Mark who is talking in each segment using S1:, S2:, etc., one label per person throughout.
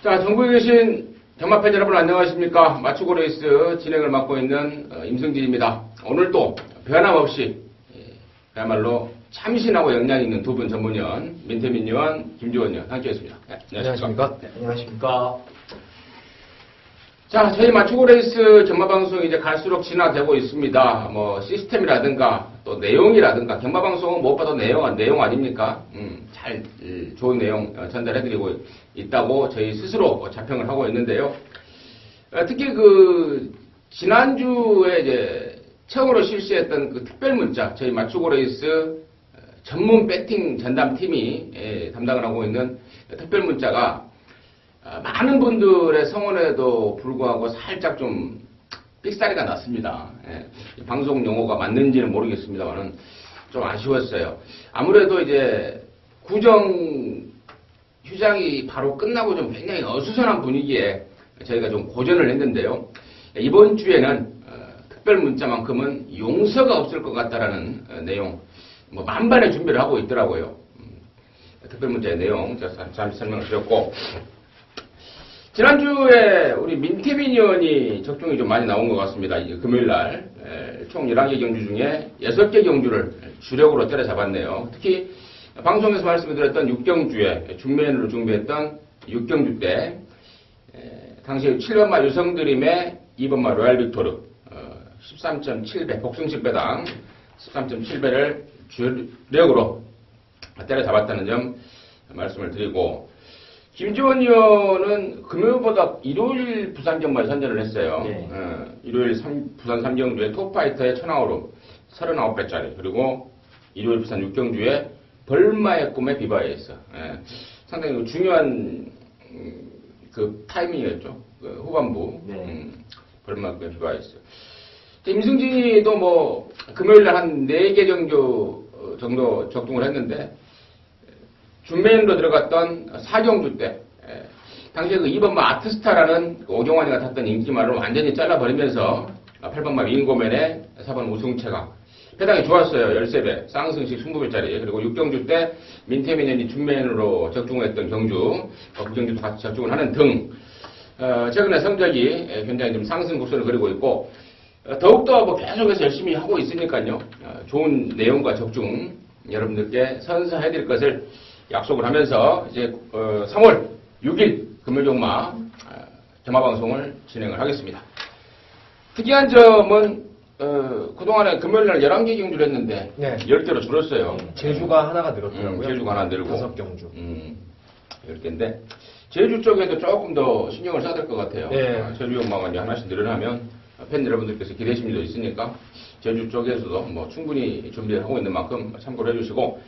S1: 자, 전국에 계신 경마 팬 여러분 안녕하십니까? 맞추고 레이스 진행을 맡고 있는 임승진입니다. 오늘도 변함없이 그야말로 참신하고 역량 있는 두 분 전문위원 민태민 의원, 김주원 의원 함께했습니다. 네,
S2: 안녕하십니까?
S1: 네.
S2: 안녕하십니까?
S1: 자, 저희 맞추고 레이스 경마 방송이 이제 갈수록 진화되고 있습니다. 뭐 시스템이라든가 또 내용이라든가 경마 방송은 무엇보다 내용 아닙니까? 좋은 내용 전달해드리고 있다고 저희 스스로 자평을 하고 있는데요. 특히 지난주에 이제 처음으로 실시했던 그 특별 문자, 저희 맞추고 레이스 전문 배팅 전담팀이 담당을 하고 있는 특별 문자가 많은 분들의 성원에도 불구하고 살짝 좀 삑사리가 났습니다. 방송 용어가 맞는지는 모르겠습니다만은 좀 아쉬웠어요. 아무래도 이제 구정 휴장이 바로 끝나고 좀 굉장히 어수선한 분위기에 저희가 좀 고전을 했는데요. 이번 주에는 특별 문자만큼은 용서가 없을 것 같다라는 내용, 뭐 만반의 준비를 하고 있더라고요. 특별 문자의 내용 제가 잠시 설명을 드렸고, 지난주에 우리 민태민 의원이 적중이 좀 많이 나온 것 같습니다. 이제 금요일날 총 11개 경주 중에 6개 경주를 주력으로 때려잡았네요. 특히 방송에서 말씀드렸던 6경주에 중매인으로 준비했던 6경주 때 당시 7번마 유성드림의 2번마 로얄 빅토르 13.7배 복승식 배당 13.7배를 주력으로 때려잡았다는 점 말씀을 드리고, 김지원 의원은 금요일보다 일요일 부산 경마에 선전을 했어요.
S2: 네.
S1: 일요일 부산 3경주에 톱파이터의 천하오름 39배짜리, 그리고 일요일 부산 6경주에 벌마의 꿈의 비바에이스. 상당히 중요한 그 타이밍이었죠. 그 후반부.
S2: 네.
S1: 벌마의 꿈의 비바에이스. 임승진이도 뭐 금요일날 한 4개 정도 적중을 했는데, 준매인으로 들어갔던 4경주 때 당시에 그 2번마 아트스타라는 오경환이가 탔던 인기말을 완전히 잘라버리면서 8번마 위인고맨의 4번 우승체가 배당이 좋았어요. 13배 쌍승식 20배짜리. 그리고 6경주 때 민태민 의원이 준매인으로 적중했던 경주, 그 경주도 같이 적중을 하는 등 최근에 성적이 굉장히 좀 상승 곡선을 그리고 있고, 더욱더 뭐 계속해서 열심히 하고 있으니까요. 좋은 내용과 적중 여러분들께 선사해드릴 것을 약속을 하면서 이제 3월 6일 금요일 경마방송을 진행을 하겠습니다. 특이한 점은 그동안에 금요일날 11개 경주를 했는데
S2: 네.
S1: 10개로 줄었어요.
S2: 제주가 하나가 늘었더라고요.
S1: 제주가 하나 늘고
S2: 5경주.
S1: 10개인데 제주 쪽에도 조금 더 신경을 써야 될 것 같아요.
S2: 네.
S1: 제주 경마가 이제 하나씩 늘어나면 팬 여러분들께서 기대 심리도 있으니까 제주 쪽에서도 뭐 충분히 준비를 하고 있는 만큼 참고를 해주시고,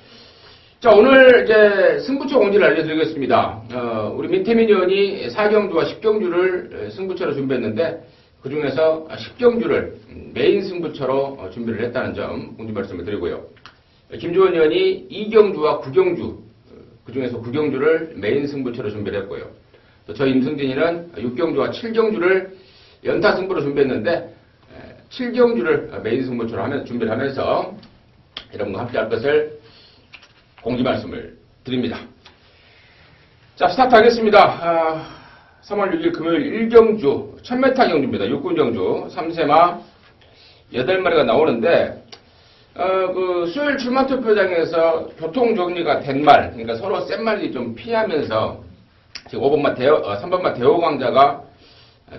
S1: 자, 오늘 이제 승부처 공지를 알려드리겠습니다. 우리 민태민 의원이 4경주와 10경주를 승부처로 준비했는데, 그 중에서 10경주를 메인 승부처로 준비를 했다는 점 공지 말씀을 드리고요. 김주원 의원이 2경주와 9경주, 그 중에서 9경주를 메인 승부처로 준비를 했고요. 또 저희 임승진이는 6경주와 7경주를 연타 승부로 준비했는데, 7경주를 메인 승부처로 준비를 하면서 여러분과 함께 할 것을 공지 말씀을 드립니다. 자, 스타트 하겠습니다. 3월 6일 금요일 1경주 1000m 경주입니다. 6군 경주 3세마 8마리가 나오는데, 그 수요일 출마 투표장에서 교통 정리가 된 말, 그러니까 서로 센 말이 좀 피하면서 지금 3번마 대호광자가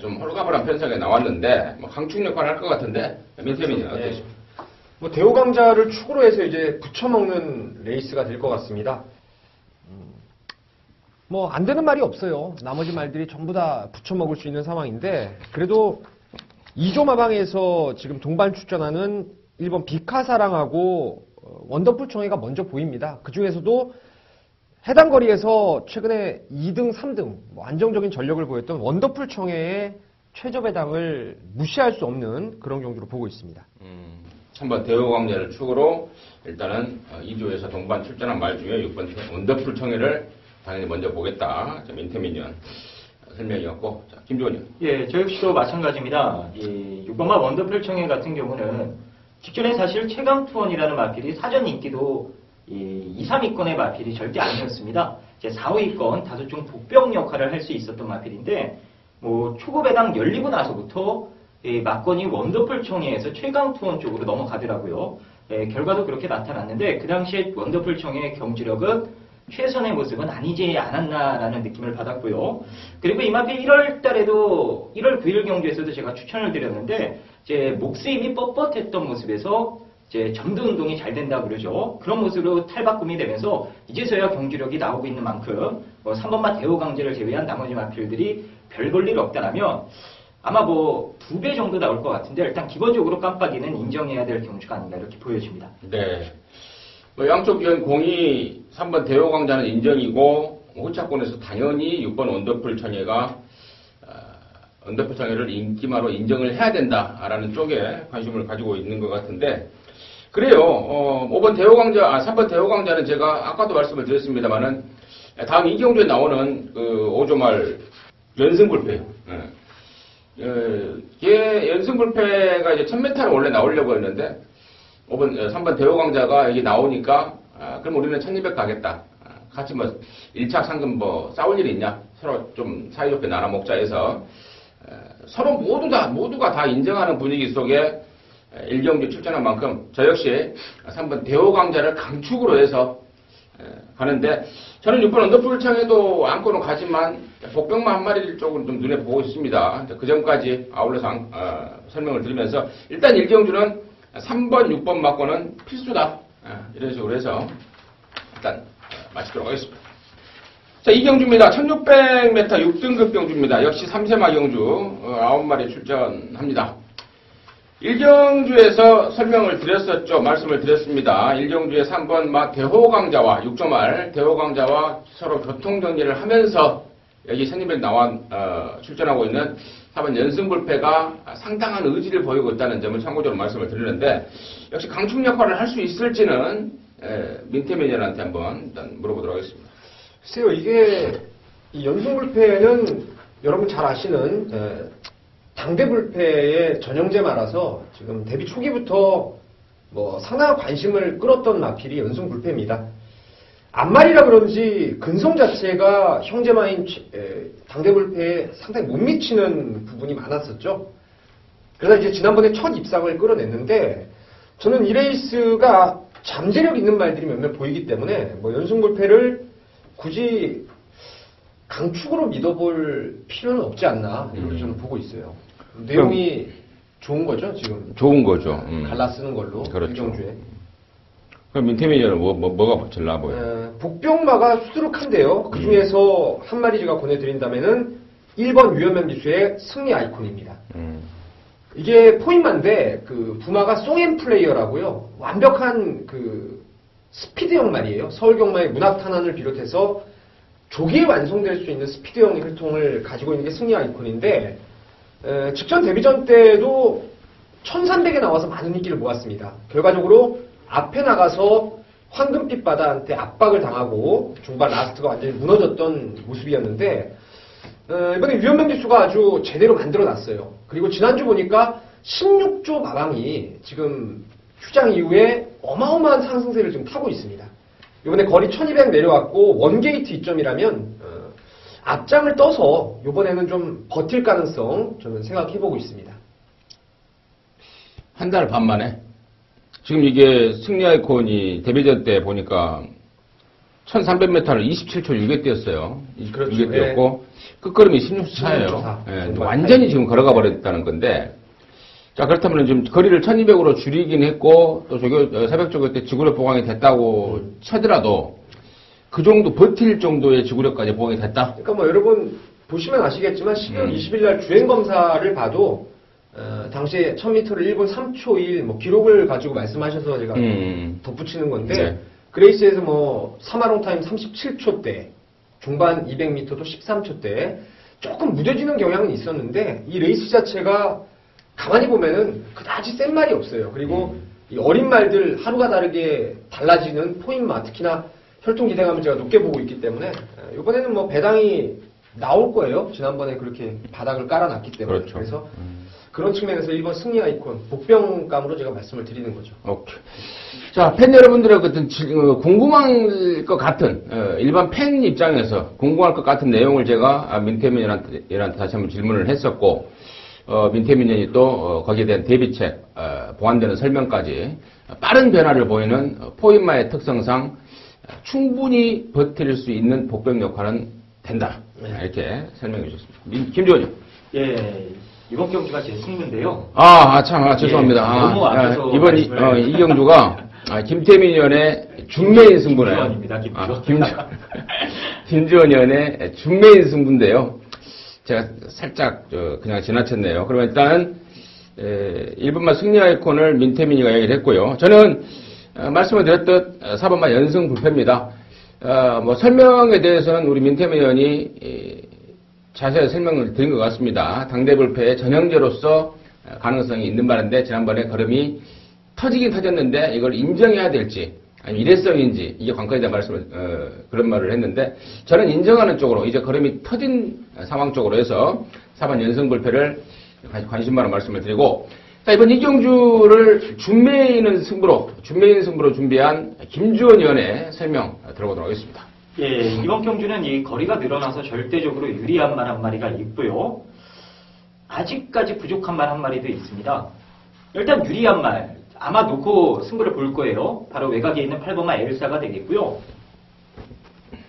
S1: 좀 홀가분한 편성에 나왔는데, 뭐 강축 역할을 할 것 같은데, 민태민이 어떠십니까?
S2: 뭐 대호감자를 축으로 해서 이제 붙여먹는 레이스가 될 것 같습니다. 뭐 안 되는 말이 없어요. 나머지 말들이 전부 다 붙여먹을 수 있는 상황인데, 그래도 2조 마방에서 지금 동반 출전하는 1번 비카사랑하고 원더풀 청해가 먼저 보입니다. 그 중에서도 해당 거리에서 최근에 2등, 3등 뭐 안정적인 전력을 보였던 원더풀 청해의 최저 배당을 무시할 수 없는 그런 경주로 보고 있습니다.
S1: 3번 대호광자를 축으로 일단은 2조에서 동반 출전한 말 중에 6번 원더풀 청해를 당연히 먼저 보겠다. 민태민 의원 설명이었고, 자, 김주원 의원.
S3: 예, 저 역시도 마찬가지입니다. 이 6번마 원더풀 청해 같은 경우는 직전에 사실 최강투원이라는 마필이 사전 인기도 이 2, 3위권의 마필이 절대 아니었습니다. 이제 4, 5위권 다소 좀 복병 역할을 할 수 있었던 마필인데 뭐 초보 배당 열리고 나서부터 이 막건이 원더풀 청해에서 최강 투혼 쪽으로 넘어가더라고요. 결과도 그렇게 나타났는데 그 당시에 원더풀 청해의 경지력은 최선의 모습은 아니지 않았나라는 느낌을 받았고요. 그리고 이 마필 1월 달에도 1월 9일 경주에서도 제가 추천을 드렸는데 이제 목수임이 뻣뻣했던 모습에서 이제 점도 운동이 잘 된다고 그러죠. 그런 모습으로 탈바꿈이 되면서 이제서야 경주력이 나오고 있는 만큼 3번마 대호강제를 제외한 나머지 마필들이 별 볼 일 없다라면 아마 뭐 2배 정도 나올 것 같은데 일단 기본적으로 깜빡이는 인정해야 될 경주가 아닌가 이렇게 보여집니다.
S1: 네. 뭐 양쪽 위원 공이 3번 대호강자는 인정이고 호차권에서 당연히 6번 원더풀 청해가 원더풀 청해를 인기마로 인정을 해야 된다라는 쪽에 관심을 가지고 있는 것 같은데 그래요. 5번 대호강자, 3번 대호강자는 제가 아까도 말씀을 드렸습니다만은 다음 이경주에 나오는 그 5조말 연승불패예요. 얘 연승불패가 이제 1000m를 원래 나오려고 했는데 3번 대호강자가 여기 나오니까 그럼 우리는 1200 가겠다. 같이 뭐 1차 상금 뭐 싸울 일이 있냐? 서로 좀 사이좋게 나눠 먹자 해서 서로 모두가 다 인정하는 분위기 속에 1경주 출전한 만큼 저 역시 3번 대호강자를 강축으로 해서 가는데 저는 6번 언더풀 청에도 안고는 가지만 복병만 한 마리 쪽은 좀 눈에 보고 있습니다. 그 전까지 아울러서 설명을 드리면서 일단 1경주는 3번, 6번 맞고는 필수다. 이런 식으로 해서 일단 마치도록 하겠습니다. 자, 2경주입니다. 1600m 6등급 경주입니다. 역시 3세마 경주 9마리 출전합니다. 1경주에서 설명을 드렸었죠. 말씀을 드렸습니다. 1경주에 3번 마 대호강자와 6조말 대호강자와 서로 교통정리를 하면서 여기 1200 나와 출전하고 있는 4번 연승불패가 상당한 의지를 보이고 있다는 점을 참고적으로 말씀을 드리는데 역시 강축 역할을 할 수 있을지는 민태매니아한테 한번 일단 물어보도록 하겠습니다.
S2: 글쎄요, 이게 이 연승불패는 여러분 잘 아시는 당대불패의 전형제마라서 지금 데뷔 초기부터 뭐 상당한 관심을 끌었던 마필이 연승불패입니다. 앞말이라 그런지 근성 자체가 형제마인 당대불패에 상당히 못 미치는 부분이 많았었죠. 그러다 이제 지난번에 첫 입상을 끌어냈는데 저는 이 레이스가 잠재력 있는 말들이 몇몇 보이기 때문에 뭐 연승불패를 굳이 강축으로 믿어볼 필요는 없지 않나 이렇게 저는 보고 있어요. 내용이 좋은 거죠 지금.
S1: 좋은 거죠.
S2: 갈라 쓰는 걸로.
S1: 그렇죠.
S2: 일경주에.
S1: 그럼 민태매니아는 뭐가 제일 나아 보여요?
S2: 복병마가 수두룩한데요. 그 중에서 한 마리 제가 권해드린다면은 1번 유연명 기수의 승리 아이콘입니다. 이게 포인마인데 그 부마가 송앤플레이어라고요. 완벽한 그 스피드형 말이에요. 서울경마의 문학탄환을 비롯해서 조기에 완성될 수 있는 스피드형 혈통을 가지고 있는 게 승리 아이콘인데 직전 데뷔전 때도 1300에 나와서 많은 인기를 모았습니다. 결과적으로 앞에 나가서 황금빛 바다한테 압박을 당하고 중반 라스트가 완전히 무너졌던 모습이었는데 이번에 유연명 기수가 아주 제대로 만들어놨어요. 그리고 지난주 보니까 16조 마방이 지금 휴장 이후에 어마어마한 상승세를 지금 타고 있습니다. 이번에 거리 1200 내려왔고 원게이트 이점이라면 앞장을 떠서 이번에는 좀 버틸 가능성 저는 생각해보고 있습니다.
S1: 한 달 반 만에 지금 이게 승리 아이콘이 데뷔전 때 보니까 1300m를 27초 6에 뛰었어요. 27초
S2: 그렇죠.
S1: 6에 뛰었고 끝걸음이 16초 차예요. 완전히 지금 걸어가 버렸다는 건데 자 그렇다면 지금 거리를 1200으로 줄이긴 했고 또 새벽 조교 때 지구력 보강이 됐다고 쳐더라도 그 정도 버틸 정도의 지구력까지 보강이 됐다?
S2: 그러니까 뭐 여러분 보시면 아시겠지만 12월 20일 날 주행 검사를 봐도 당시에 1000m를 1분 3초 1 뭐 기록을 가지고 말씀하셔서 제가 덧붙이는 건데
S1: 네.
S2: 그 레이스에서 뭐 3마롱 타임 37초대 중반 200m도 13초대 조금 무뎌지는 경향은 있었는데 이 레이스 자체가 가만히 보면은 그다지 센 말이 없어요. 그리고 이 어린 말들 하루가 다르게 달라지는 포인마 특히나 혈통 기대감을 제가 높게 보고 있기 때문에 이번에는 뭐 배당이 나올 거예요. 지난번에 그렇게 바닥을 깔아놨기 때문에.
S1: 그렇죠.
S2: 그래서 그런 측면에서 1번 승리 아이콘 복병감으로 제가 말씀을 드리는 거죠.
S1: 오케이. 자, 팬 여러분들의 어떤 궁금할 것 같은 일반 팬 입장에서 궁금할 것 같은 내용을 제가 민태민이한테 다시 한번 질문을 했었고 민태민이 또 거기에 대한 대비책, 보완되는 설명까지 빠른 변화를 보이는 포인마의 특성상 충분히 버틸 수 있는 복병 역할은 된다. 이렇게 설명해 주셨습니다. 김주원님.
S3: 예, 이번 경기가 제 승부인데요.
S1: 죄송합니다.
S3: 예, 너무 앞에서
S1: 이번
S3: 말씀을-
S1: 이 경주가 김태민 의원의 준매인 승부네요.
S3: 김주원입니다, 김주원.
S1: 김주원 의원의 준매인 승부인데요. 제가 살짝 그냥 지나쳤네요. 그러면 일단은 1번마 승리 아이콘을 민태민이가 얘기를 했고요. 저는 말씀을 드렸듯 4번마 연승 불패입니다. 설명에 대해서는 우리 민태민 의원이 자세히 설명을 드린 것 같습니다. 당대 불패의 전형제로서 가능성이 있는 말인데 지난번에 걸음이 터지긴 터졌는데 이걸 인정해야 될지 아니면 일회성인지 이게 관건에 대한 말씀을 그런 말을 했는데 저는 인정하는 쪽으로 이제 걸음이 터진 상황 쪽으로 해서 4번 연승 불패를 관심만한 말씀을 드리고 자, 이번 이 경주를 준매인 승부로 준비한 김주원 의원의 설명 들어보도록 하겠습니다.
S3: 예, 이번 경주는 이 거리가 늘어나서 절대적으로 유리한 말 한 마리가 있고요. 아직까지 부족한 말 한 마리도 있습니다. 일단 유리한 말, 아마 놓고 승부를 볼 거예요. 바로 외곽에 있는 8번마 엘사가 되겠고요.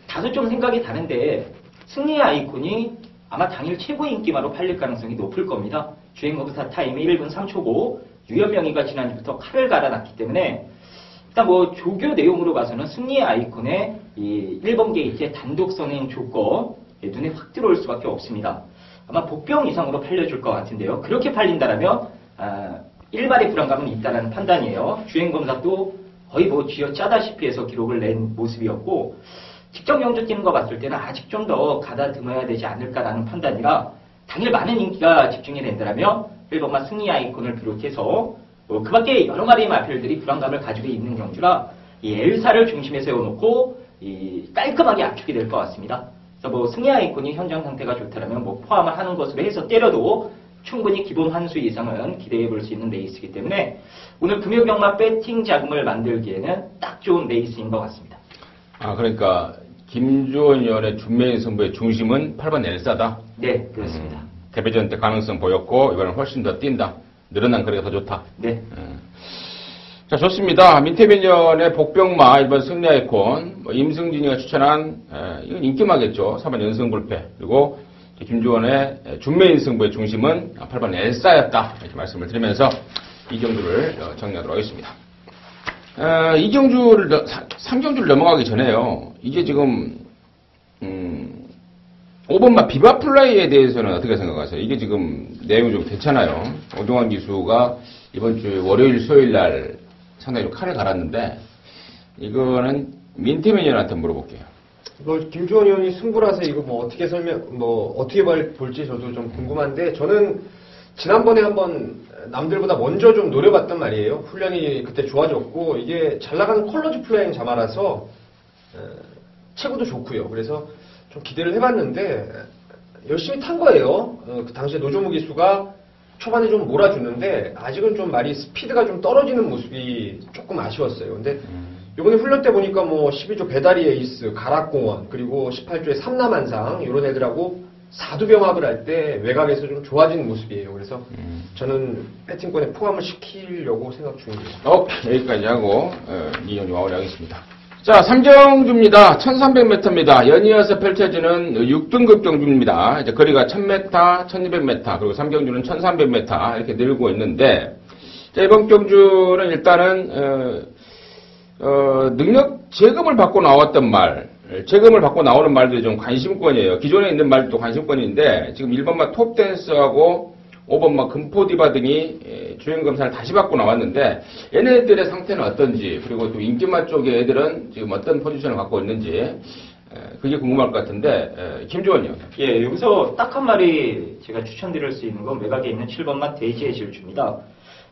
S3: 다소 좀 생각이 다른데 승리의 아이콘이 아마 당일 최고 인기마로 팔릴 가능성이 높을 겁니다. 주행 모드 타임이 1분 3초고 유연명의가 지난주부터 칼을 갈아놨기 때문에 일단 조교 내용으로 봐서는 승리의 아이콘의 이 1번 게이트의 단독 선행 조건 눈에 확 들어올 수밖에 없습니다. 아마 복병 이상으로 팔려줄 것 같은데요. 그렇게 팔린다라면 1발의 불안감은 있다는 판단이에요. 주행검사도 거의 쥐어짜다시피 해서 기록을 낸 모습이었고 직접 경주 뛰는 거 봤을 때는 아직 좀 더 가다듬어야 되지 않을까라는 판단이라 당일 많은 인기가 집중이 된다면 1번만 승리 아이콘을 비롯해서 그 밖에 여러 마리의 마필들이 불안감을 가지고 있는 경주라 이 엘사를 중심에 세워놓고 깔끔하게 압축이 될 것 같습니다. 그래서 승리 아이콘이 현장 상태가 좋다면 포함을 하는 것으로 해서 때려도 충분히 기본 환수 이상은 기대해 볼 수 있는 레이스이기 때문에 오늘 금요병마 배팅 자금을 만들기에는 딱 좋은 레이스인 것 같습니다.
S1: 그러니까 김주원 의원의 준매인 승부의 중심은 8번 엘사다.
S3: 네, 그렇습니다.
S1: 데뷔전 때 가능성 보였고 이번엔 훨씬 더 뛴다. 늘어난 거리가 더 좋다.
S3: 네.
S1: 자, 좋습니다. 민태민 의원의 복병마 1번 승리 아이콘, 임승진이가 추천한 이건 인기마겠죠. 4번 연승 불패. 그리고 김주원의 준매인 승부의 중심은 8번 엘사였다. 이렇게 말씀을 드리면서 이 경주를 정리하도록 하겠습니다. 이 경주를 3경주를 넘어가기 전에요. 이게 지금 5번마 비바플라이에 대해서는 어떻게 생각하세요? 이게 지금 내용이 좀 괜찮아요. 오종환 기수가 이번 주 월요일, 수요일 날 상당히 좀 칼을 갈았는데 이거는 민태민 의원한테 물어볼게요.
S2: 김주원 의원이 승부라서 이거 어떻게 어떻게 볼지 저도 좀 궁금한데 저는 지난번에 한번 남들보다 먼저 좀 노려봤단 말이에요. 훈련이 그때 좋아졌고 이게 잘 나가는 컬러즈 플레잉 자마라서 체구도 좋고요. 그래서 좀 기대를 해봤는데 열심히 탄 거예요. 그 당시에 노조무 기수가 초반에 좀 몰아주는데 아직은 좀 말이 스피드가 좀 떨어지는 모습이 조금 아쉬웠어요. 근데 이번에 훈련 때 보니까 12조 배다리 에이스, 가락공원, 그리고 18조의 삼남한상 이런 애들하고 사두병합을 할 때 외곽에서 좀 좋아진 모습이에요. 그래서 저는 배팅권에 포함을 시키려고 생각 중입니다.
S1: 오케이, 여기까지 하고 이 경주 마무리하겠습니다. 자, 3경주입니다. 1300m입니다. 연이어서 펼쳐지는 6등급 경주입니다. 이제 거리가 1000m, 1200m, 그리고 3경주는 1300m 이렇게 늘고 있는데 자, 이번 경주는 일단은 능력 제금을 받고 나왔던 말, 제금을 받고 나오는 말들이 좀 관심권이에요. 기존에 있는 말도 관심권인데 지금 1번마 톱댄스하고 5번마 금포디바 등이 주행검사를 다시 받고 나왔는데 얘네들의 상태는 어떤지 그리고 또 인기마 쪽의 애들은 지금 어떤 포지션을 갖고 있는지 그게 궁금할 것 같은데 김주원이요.
S3: 예, 여기서 딱 한 마리 제가 추천드릴 수 있는 건 외곽에 있는 7번마 데이지의 질주입니다.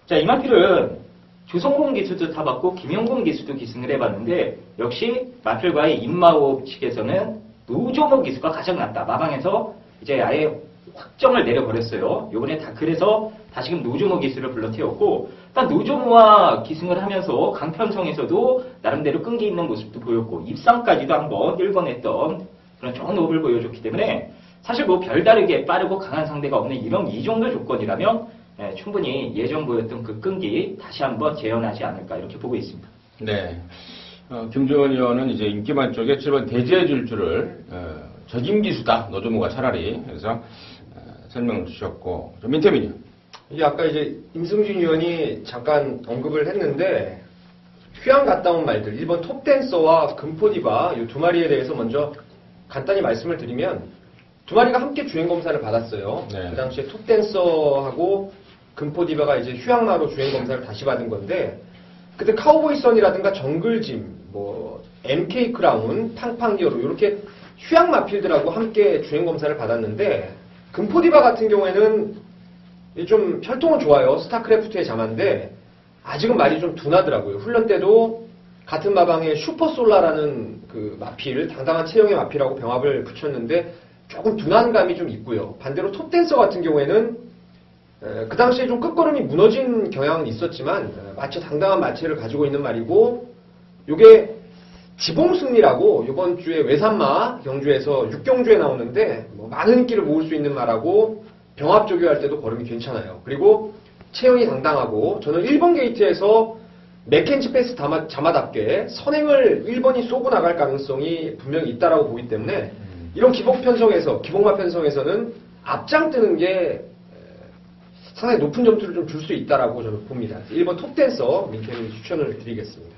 S3: 자, 이 마필은 조성공 기수도 타봤고 김영공 기수도 기승을 해봤는데 역시 마필과의 인마호 측에서는 노종호 기수가 가장 낫다. 마방에서 이제 아예 확정을 내려버렸어요. 요번에 그래서 다시금 노종호 기수를 불러 태웠고, 일단 노종호와 기승을 하면서 강편성에서도 나름대로 끈기 있는 모습도 보였고, 입상까지도 한번 읽어냈던 그런 좋은 호흡을 보여줬기 때문에 사실 뭐 별다르게 빠르고 강한 상대가 없는 이 정도 조건이라면 충분히 예전 보였던 그 끈기 다시 한번 재현하지 않을까 이렇게 보고 있습니다.
S1: 네. 김주원 의원은 이제 인기만 쪽에 7번 대지해 줄 줄을 적임기수다. 노조무가 차라리. 그래서 설명을 주셨고. 민태민이요.
S2: 이게 아까 이제 임승진 의원이 잠깐 언급을 했는데 휴양 갔다 온 말들 1번 톱댄서와 금포디바 이 두 마리에 대해서 먼저 간단히 말씀을 드리면 두 마리가 함께 주행검사를 받았어요.
S1: 네.
S2: 그 당시에 톱댄서하고 금포디바가 이제 휴양마로 주행검사를 다시 받은 건데 그때 카우보이 선이라든가 정글짐, 뭐 MK 크라운, 팡팡기어로 이렇게 휴양 마필들하고 함께 주행검사를 받았는데 금포디바 같은 경우에는 좀 혈통은 좋아요. 스타크래프트의 자마인데 아직은 말이 좀 둔하더라고요. 훈련 때도 같은 마방에 슈퍼솔라라는 그 마필, 당당한 체형의 마필하고 병합을 붙였는데 조금 둔한 감이 좀 있고요. 반대로 톱댄서 같은 경우에는 그 당시에 좀 끝걸음이 무너진 경향은 있었지만 마치 당당한 마체를 가지고 있는 말이고 요게 지봉승리라고 이번 주에 외산마 경주에서 6경주에 나오는데 뭐 많은 인기를 모을 수 있는 말하고 병합 조교할 때도 걸음이 괜찮아요. 그리고 체형이 당당하고 저는 1번 게이트에서 맥켄치 패스 자마답게 선행을 1번이 쏘고 나갈 가능성이 분명히 있다라고 보기 때문에 이런 기복마 편성에서는 앞장 뜨는 게 상당히 높은 점수를 좀 줄 수 있다라고 저는 봅니다. 1번 톱댄서 민태민 추천을 드리겠습니다.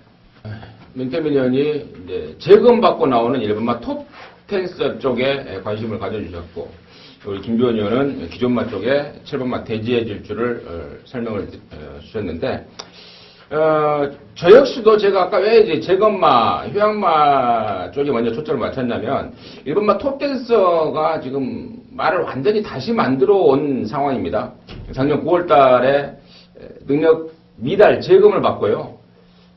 S1: 민태민 의원이 이제 재검받고 나오는 1번마 톱댄서 쪽에 관심을 가져주셨고, 우리 김주원 의원은 기존마 쪽에 7번마 대지해 줄 줄을 설명을 주셨는데, 저 역시도 제가 아까 왜 이제 재검마, 휴양마 쪽에 먼저 초점을 맞췄냐면, 1번마 톱댄서가 지금 말을 완전히 다시 만들어 온 상황입니다. 작년 9월 달에 능력 미달 재검을 받고요.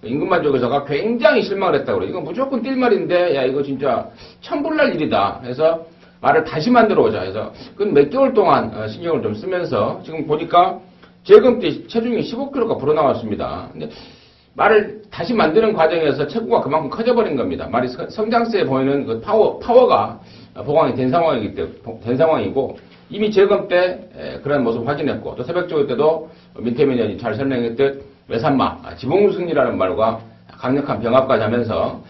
S1: 임금만 쪽에서가 굉장히 실망을 했다고 그래요. 이건 무조건 뛸 말인데, 야, 이거 진짜 천불날 일이다. 해서 말을 다시 만들어 오자 해서, 그건 몇 개월 동안 신경을 좀 쓰면서, 지금 보니까 재검 때 체중이 15kg가 불어나왔습니다. 근데 말을 다시 만드는 과정에서 체구가 그만큼 커져버린 겁니다. 말이 성장세에 보이는 그 파워가 보강이 된 상황이고, 이미 재검 때 그런 모습을 확인했고, 또 새벽조회 때도 민태민 의원이 잘 설명했듯 외산마, 지봉승리라는 말과 강력한 병합까지 하면서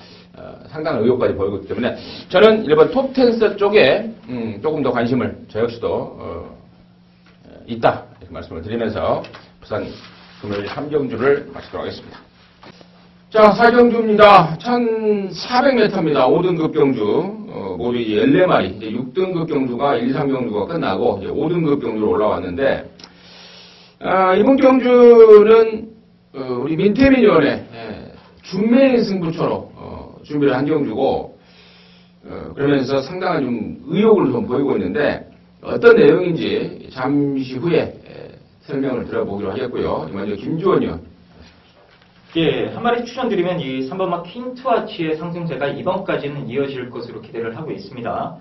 S1: 상당한 의욕까지 보이고 있기 때문에 저는 일본 톱텐서 쪽에 조금 더 관심을 저 역시도 있다 이렇게 말씀을 드리면서 부산 금요일 3경주를 마치도록 하겠습니다. 자, 4경주입니다. 1400m입니다. 5등급 경주. 모두 14마리. 이제 6등급 경주가 1, 3경주가 끝나고 이제 5등급 경주로 올라왔는데, 이번 경주는 우리 민태민 의원의 준매 승부처로 준비를 한 경주고, 그러면서 상당한 좀 의욕을 좀 보이고 있는데, 어떤 내용인지 잠시 후에 설명을 들어보기로 하겠고요. 먼저 김주원 의원.
S3: 예, 한 마리 추천드리면 이 3번마 퀸투아치의 상승세가 이번까지는 이어질 것으로 기대를 하고 있습니다.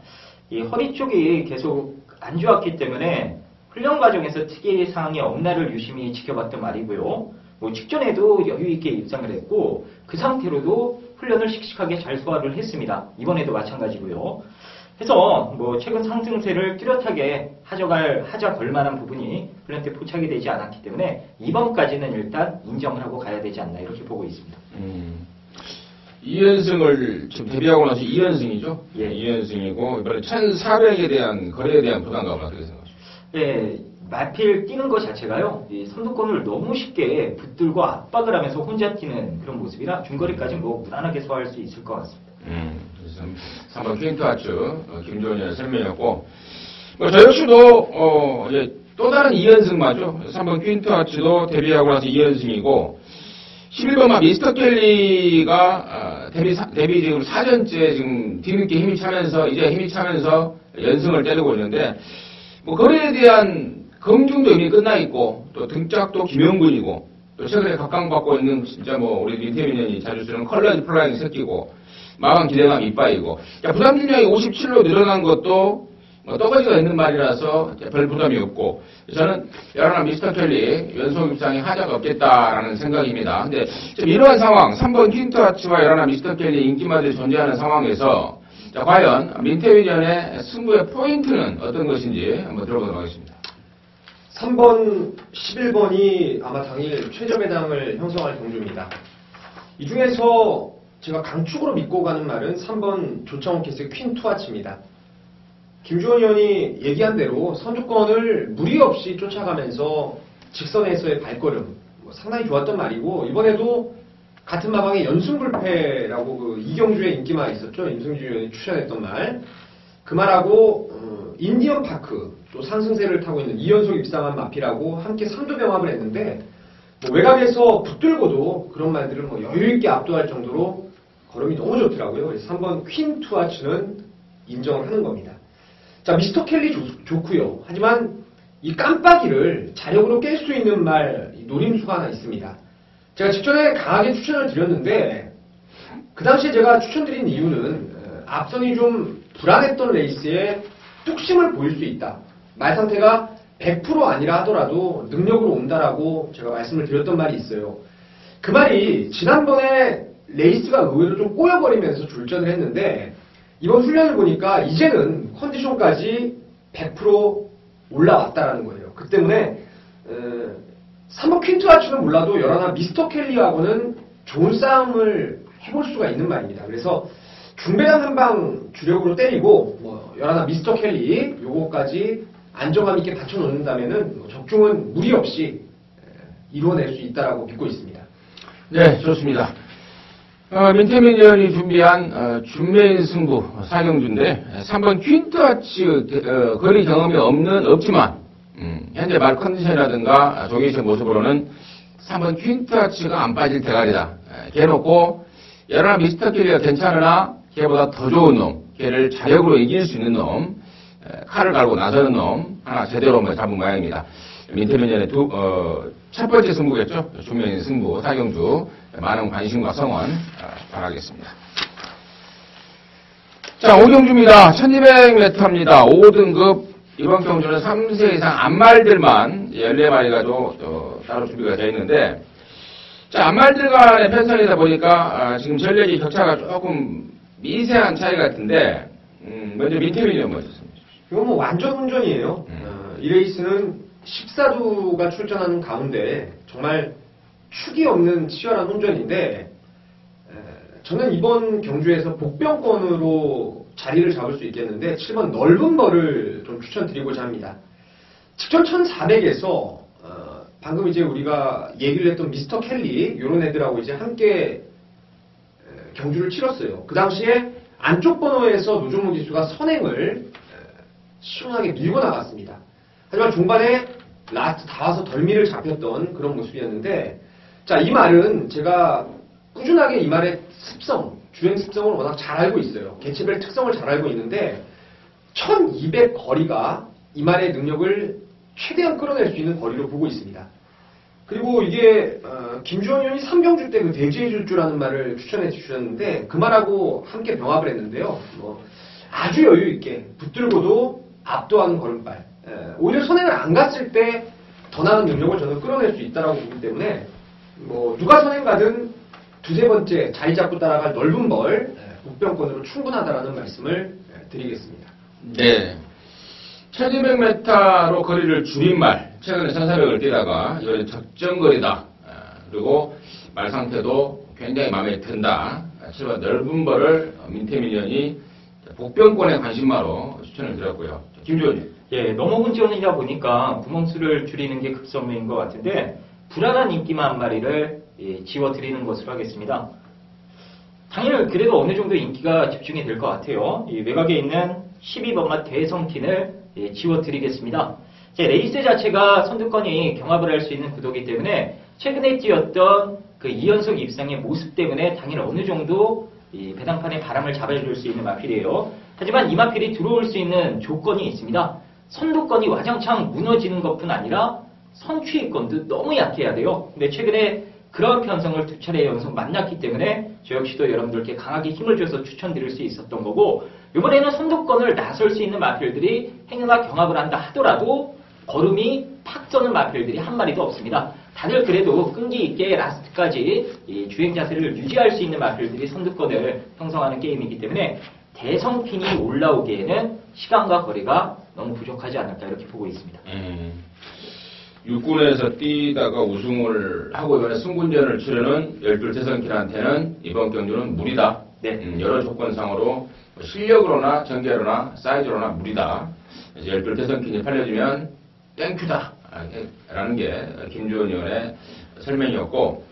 S3: 이 허리 쪽이 계속 안 좋았기 때문에 훈련 과정에서 특이사항이 없나를 유심히 지켜봤던 말이고요. 뭐 직전에도 여유있게 입상을 했고 그 상태로도 훈련을 씩씩하게 잘 소화를 했습니다. 이번에도 마찬가지고요. 그래서 뭐 최근 상승세를 뚜렷하게 하자 걸만한 부분이 훈련 때 포착이 되지 않았기 때문에 이번까지는 일단 인정을 하고 가야 되지 않나 이렇게 보고 있습니다.
S1: 2연승을 지금 데뷔하고 나서 2연승이죠?
S3: 예.
S1: 2연승이고 이번에 1400에 대한 거래에 대한 부담감은 어떻게 생각하십니까?
S3: 예, 마필 뛰는 것 자체가요, 이 선두권을 너무 쉽게 붙들고 압박을 하면서 혼자 뛰는 그런 모습이라 중거리까지 뭐 무난하게 소화할 수 있을 것 같습니다.
S1: 그래서 3번 퀸투아츠 김조원 의원의 설명이었고, 저 역시도 이제 또 다른 2연승마죠. 3번 퀸투아츠도 데뷔하고 나서 2연승이고 11번마 미스터 켈리가 데뷔 지금 4전째 지금 뒤늦게 힘이 차면서 연승을 때리고 있는데, 뭐 거래에 대한 검증도 이미 끝나 있고 또 등짝도 김영근이고 또 최근에 각광받고 있는 진짜 뭐 우리 민태민 의원이 자주 쓰는 컬러지 플라잉 새끼고 마감 기대감 이빠이고. 부담 중량이 57로 늘어난 것도 떠가지가 있는 말이라서 별 부담이 없고, 저는 여러나 미스터 켈리 연속 입상에 하자가 없겠다라는 생각입니다. 근데 지금 이러한 상황, 3번 퀸트하츠와 여러나 미스터 켈리 인기마들이 존재하는 상황에서, 자, 과연 민태민전의 승부의 포인트는 어떤 것인지 한번 들어보도록 하겠습니다.
S2: 3번, 11번이 아마 당일 최저 배당을 형성할 경주입니다. 이 중에서 제가 강축으로 믿고 가는 말은 3번 조창호 캐스의 퀸 투아치입니다. 김주원 의원이 얘기한 대로 선두권을 무리 없이 쫓아가면서 직선에서의 발걸음 상당히 좋았던 말이고, 이번에도 같은 마방에 연승불패라고 그 이경주의 인기가 있었죠. 임승주 의원이 추천했던 말. 그 말하고 인디언 파크 또 상승세를 타고 있는 2연속 입상한 마피라고 함께 3도 병합을 했는데, 외곽에서 붙들고도 그런 말들을 여유있게 압도할 정도로 걸음이 너무 좋더라고요. 그래서 3번 퀸 투아츠는 인정을 하는 겁니다. 자, 미스터 켈리 좋고요. 하지만 이 깜빡이를 자력으로 깰 수 있는 말 노림수가 하나 있습니다. 제가 직전에 강하게 추천을 드렸는데, 그 당시에 제가 추천드린 이유는 앞선이 좀 불안했던 레이스에 뚝심을 보일 수 있다. 말 상태가 100% 아니라 하더라도 능력으로 온다라고 제가 말씀을 드렸던 말이 있어요. 그 말이 지난번에 레이스가 의외로 좀 꼬여버리면서 졸전을 했는데, 이번 훈련을 보니까 이제는 컨디션까지 100% 올라왔다라는 거예요. 그 때문에 3번 퀸트하츠는 몰라도 여러나 미스터 켈리하고는 좋은 싸움을 해볼 수가 있는 말입니다. 그래서 중배당 한 방 주력으로 때리고 여러나 미스터 켈리 요거까지 안정감 있게 받쳐놓는다면은 적중은 무리 없이 이루어낼 수 있다라고 믿고 있습니다.
S1: 네, 좋습니다. 민태민 의원이 준비한 준매인 승부 4경주인데 3번 퀸트하츠 거리 경험이 없지만 현재 말 컨디션이라든가 조기식 모습으로는 3번 퀸트하츠가 안 빠질 대가리다. 걔 놓고 여러나 미스터 켈리가 괜찮으나 걔보다 더 좋은 놈, 걔를 자력으로 이길 수 있는 놈, 칼을 갈고 나서는 놈 하나 제대로 잡은 모양입니다. 민태민 의원의 첫 번째 승부겠죠. 준매인 승부 4경주 많은 관심과 성원 바라겠습니다. 자, 5경주입니다. 1200m입니다. 5등급 이번 경주는 3세 이상 암말들만 14마리가 따로 준비가 되어 있는데, 자, 암말들 간의 편성이다 보니까 지금 전력이 격차가 조금 미세한 차이 같은데, 먼저 민태민 의원 먼저 씁니다.
S2: 이건 완전 훈전이에요. 이 레이스는 14두가 출전하는 가운데 정말 축이 없는 치열한 혼전인데, 저는 이번 경주에서 복병권으로 자리를 잡을 수 있겠는데 7번 넓은 벌을 좀 추천드리고자 합니다. 직전 1400에서 방금 이제 우리가 얘기를 했던 미스터 켈리 이런 애들하고 이제 함께 경주를 치렀어요. 그 당시에 안쪽 번호에서 노종무 기수가 선행을 시원하게 밀고 나갔습니다. 하지만 중반에 라스트 다 와서 덜미를 잡혔던 그런 모습이었는데, 자, 이 말은 제가 꾸준하게 이 말의 습성, 주행 습성을 워낙 잘 알고 있어요. 개체별 특성을 잘 알고 있는데 1200 거리가 이 말의 능력을 최대한 끌어낼 수 있는 거리로 보고 있습니다. 그리고 이게 김주원 의원이 3경주 때 그 대지해줄 주라는 말을 추천해 주셨는데 그 말하고 함께 병합을 했는데요. 아주 여유 있게 붙들고도 압도하는 걸음발. 오히려 선행을 안 갔을 때 더 나은 능력을 저는 끌어낼 수 있다고 보기 때문에 누가 선행 가든 두세 번째 자리 잡고 따라갈 넓은 벌 복병권으로 충분하다라는 말씀을 드리겠습니다.
S1: 네. 1200m로 거리를 줄인 말, 최근에 1400을 뛰다가 이번에 적정거리다. 그리고 말 상태도 굉장히 마음에 든다. 7번 넓은 벌을 민태민 의원이 복병권의 관심마로 추천을 드렸고요. 김주원 의원.
S3: 예, 너무 훈전이다 보니까 구멍수를 줄이는 게 급선무인 것 같은데 불안한 인기만 한 마리를 지워드리는 것으로 하겠습니다. 당연히 그래도 어느 정도 인기가 집중이 될 것 같아요. 이 외곽에 있는 12번마 대성킨을 지워드리겠습니다. 레이스 자체가 선두권이 경합을 할 수 있는 구도이기 때문에 최근에 뛰었던 그 2연속 입상의 모습 때문에 당연히 어느 정도 이 배당판에 바람을 잡아줄 수 있는 마필이에요. 하지만 이 마필이 들어올 수 있는 조건이 있습니다. 선두권이 와장창 무너지는 것뿐 아니라 선취권도 너무 약해야 돼요. 근데 최근에 그런 편성을 두 차례 연속 만났기 때문에 저 역시도 여러분들께 강하게 힘을 줘서 추천드릴 수 있었던 거고, 이번에는 선두권을 나설 수 있는 마필들이 행여나 경합을 한다 하더라도 걸음이 팍 서는 마필들이 한 마리도 없습니다. 다들 그래도 끈기 있게 라스트까지 이 주행 자세를 유지할 수 있는 마필들이 선두권을 형성하는 게임이기 때문에 대성핀이 올라오기에는 시간과 거리가 너무 부족하지 않을까 이렇게 보고 있습니다.
S1: 육군에서 뛰다가 우승을 하고 이번에 승군전을 치르는 12 대성킬한테는 이번 경주는 무리다.
S3: 네.
S1: 여러 조건상으로 실력으로나 전개로나 사이즈로나 무리다. 이제 12 대성킬이 팔려지면 땡큐다 라는 게 김주원 의원의 설명이었고,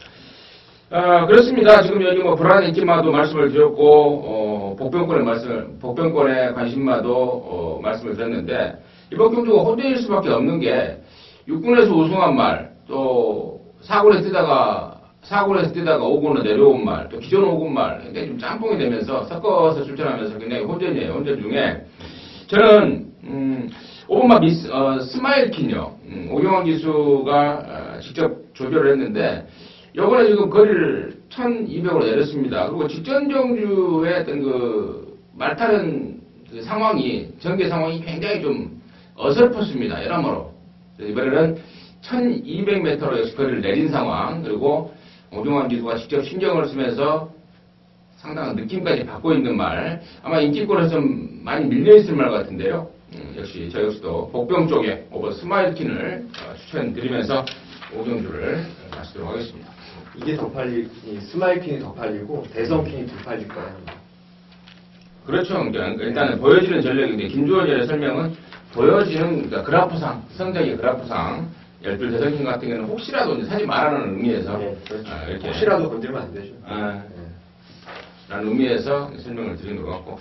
S1: 그렇습니다. 지금 여기 뭐 불안한 인기마도 말씀을 드렸고, 복병권의 관심마도 말씀을 드렸는데, 이번 경주가 혼전일 수밖에 없는 게 육군에서 우승한 말, 또 4군에서 뛰다가 5군으로 내려온 말, 또 기존 5군 말 굉장히 좀 짬뽕이 되면서 섞어서 출전하면서 굉장히 혼전이에요. 혼전 중에 저는 5번마 스마일킨요. 오경환 기수가 직접 조절을 했는데 요번에 지금 거리를 1200으로 내렸습니다. 그리고 직전 경주의 어떤 그 말타는 그 상황이, 전개 상황이 굉장히 좀 어설펐습니다. 여러모로. 이번에는 1200m로 역시 거리를 내린 상황, 그리고 오경환 기수가 직접 신경을 쓰면서 상당한 느낌까지 받고 있는 말, 아마 인기권에서 좀 많이 밀려있을 말 같은데요. 역시 저 역시도 복병 쪽에 오버 스마일킨을 추천드리면서 오경주를 마치도록 하겠습니다.
S2: 이게 더 이 스마일킨이 더 팔리고 대성킨이 더 팔릴 거예요.
S1: 그렇죠. 그러니까 일단은 보여지는 전략인데 김주원 의원의 설명은 보여지는, 그러니까 그래프상, 성적의 그래프상 12 대성킨 같은 경우는 혹시라도 이제 사지 말라는 의미에서
S2: 네, 그렇죠.
S1: 이렇게
S2: 혹시라도 건들면 안 되죠.
S1: 라는 의미에서 설명을 드리는 것 같고,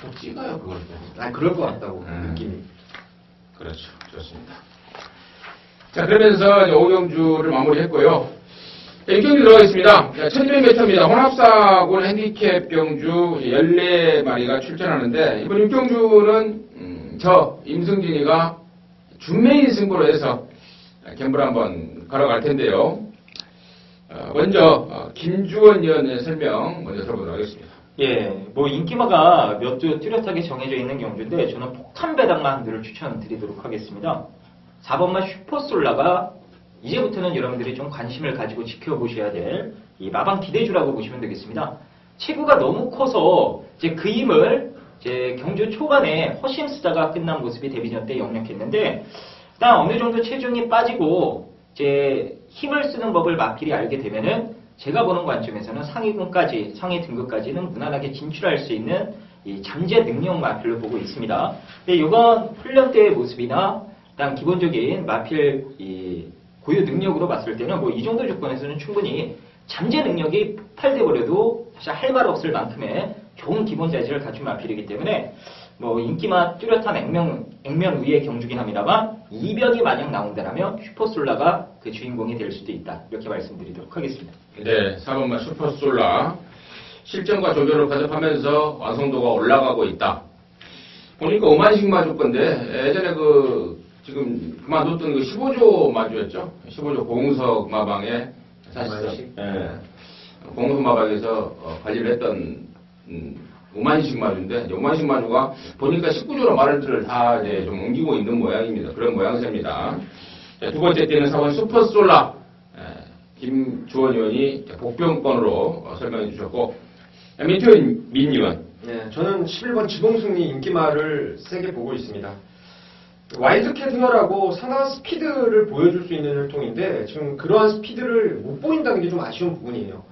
S1: 또 찍어요 그걸 또.
S2: 그럴 것 같다고 느낌이.
S1: 그렇죠. 좋습니다. 자, 그러면서 이제 오경주를 마무리했고요. 자, 6경주 들어가겠습니다. 1200m입니다. 혼합사군 핸디캡 경주 14마리가 출전하는데, 이번 6경주는 저 임승진이가 준메인 승부로 해서 gem을 한번 걸어갈 텐데요. 먼저 김주원 의원의 설명 먼저 들어보도록 하겠습니다.
S3: 예, 뭐 인기마가 몇 주 뚜렷하게 정해져 있는 경주인데 저는 폭탄 배당만 늘 추천드리도록 하겠습니다. 4번마 슈퍼솔라가 이제부터는 여러분들이 좀 관심을 가지고 지켜보셔야 될 이 마방 기대주라고 보시면 되겠습니다. 체구가 너무 커서 이제 그 힘을 이제 경주 초반에 허심 쓰다가 끝난 모습이 데뷔전 때 역력했는데, 일단 어느 정도 체중이 빠지고 이제 힘을 쓰는 법을 마필이 알게 되면은 제가 보는 관점에서는 상위군까지, 상위 등급까지는 무난하게 진출할 수 있는 이 잠재 능력 마필로 보고 있습니다. 근데 이번 훈련 때의 모습이나 일단 기본적인 마필 이 고유 능력으로 봤을 때는 뭐 이 정도 조건에서는 충분히 잠재 능력이 폭발돼 버려도 사실 할 말 없을 만큼의 좋은 기본 자질을 갖춘 마필이기 때문에 뭐 인기만 뚜렷한 액면 위의 경주긴 합니다만 이변이 만약 나온다면 슈퍼솔라가 그 주인공이 될 수도 있다, 이렇게 말씀드리도록 하겠습니다.
S1: 네, 4번마 슈퍼솔라 실전과 조절을 거듭하면서 완성도가 올라가고 있다. 보니까 5만씩 마주 건데 예전에 지금 그만뒀던 15조 마주였죠. 15조 공석 마방에 사실상 공석 마방에서 관리를 했던 5만씩 마주인데, 5만씩 마주가 보니까 19조로 말을 다 이제 좀 옮기고 있는 모양입니다. 그런 모양새입니다. 두 번째 때는 4번 슈퍼솔라, 김주원 의원이 복병권으로 설명해 주셨고, 민트원 민 의원.
S2: 네, 저는 11번 지봉승리 인기말을 세게 보고 있습니다. 와일드캣이라고 상당한 스피드를 보여줄 수 있는 혈통인데 지금 그러한 스피드를 못 보인다는 게 좀 아쉬운 부분이에요.